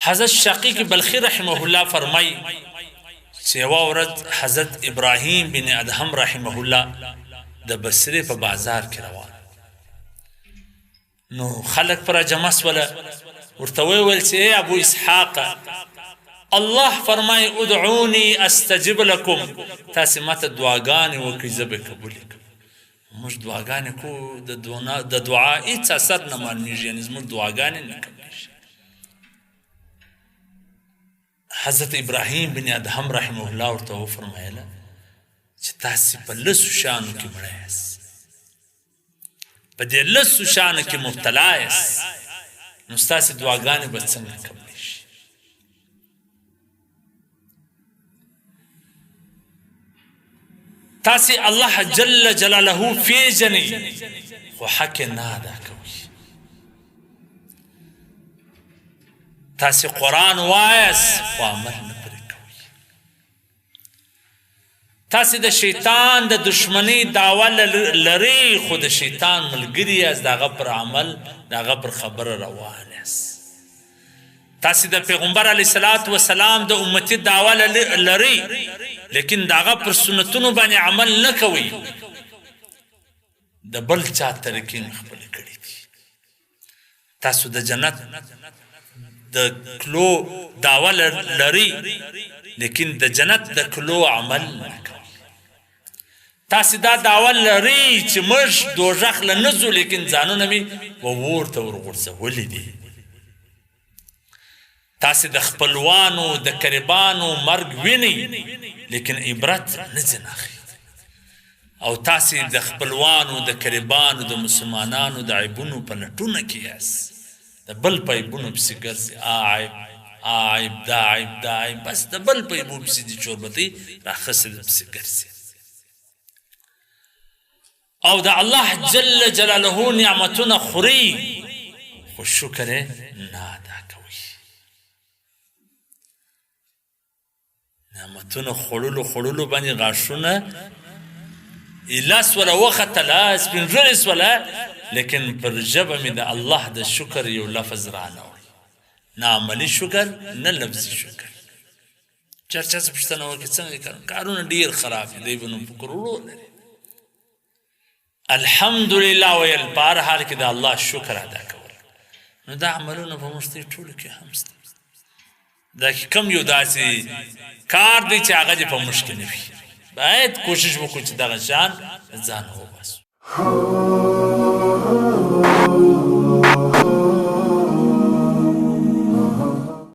حضرت شقیق بلخی رحمه الله فرمای چې یوه ورځ حضرت ابراهیم بن ادهم رحمه الله د بصرې په بازار کې روان نو خلق پر جمع سوله ورته ویل چې ای ابو اسحاق الله فرمای ادعوني استجب لكم تاسې ماته دعاګانې وکړئ زه به قبول کړم موږ دعاګانې کوو د دعا هېڅ اثر نه معلومېږي یعنې زموږ دعاګانې نه قبلېږي حضرت ابراهیم بن ادهم رحمه الله ورته وفرمایله چې تاسې په لسو شیانو کې مړه یاست په دې لسو شیانو کې مبتلا یاست نو ستاسې دعاګانې به څنګه قبلې شي تاسې الله جل جلاله پیژنئ خو حق یې نه ادا کوئ تاسې قرآن وایاست خو عمل نه پرې کوئ تاسې د شیطان د دشمنۍ دعوه لرئ خو د شیطان ملګري یاست د هغه پر عمل د هغه پر خبره روان یاست تاسې د پیغمبر علیه الصلاة وسلام د امتي دعوه لرئ لیکن د هغه پر سنتونو باندې عمل نه کوئ د بل چا طریقې مې خپلې کړي دي تاسو د جنت د کلو دعوه لرئ لیکن د جنت د کلو عمل نه کوئ تاسې دا دعوه لرئ چې موږ دوزخ له نه ځو لیکن ځانونه مې اور ته ورغورځولي دي تاسې د خپلوانو د قریبانو مرګ وینئ لیکن عبرت نه ځینې اخلئ او تاسې د خپلوانو د قریبانو د مسلمانانو د عیبونو په لټونه کې یاست د بل په عیبونو پسې ګرځئ عیب عیب دا عیب دا عیب بس د بل په عیبو پسې دې چوربتۍ راخسې د پسې ګرځئ او د الله جل جلاله نعمتونه خورئ خو شکر یې نه ادا کوئ نعمتونه خوړلو باندې غاښونه لاس ولا وختله سپین ږیرې سوله لیکن پر ژبه مې د الله د شکر یو لفظ رانوړ نه عملي شکر نه لفظي شکر چرچا څه پوښتنه وکړي څنګه کارونه ډېر خراب دي دوی به نو په کروړو لري الحمدلله ویل په هر حال کې د الله شکر ادا کول نو دا عملونه په موږ ټولو کې هم شته دا کم یو داسې کار دی چې هغه دې په موږ کې نه وي باید کوشش وکړو چې دغه شان ځان وباسو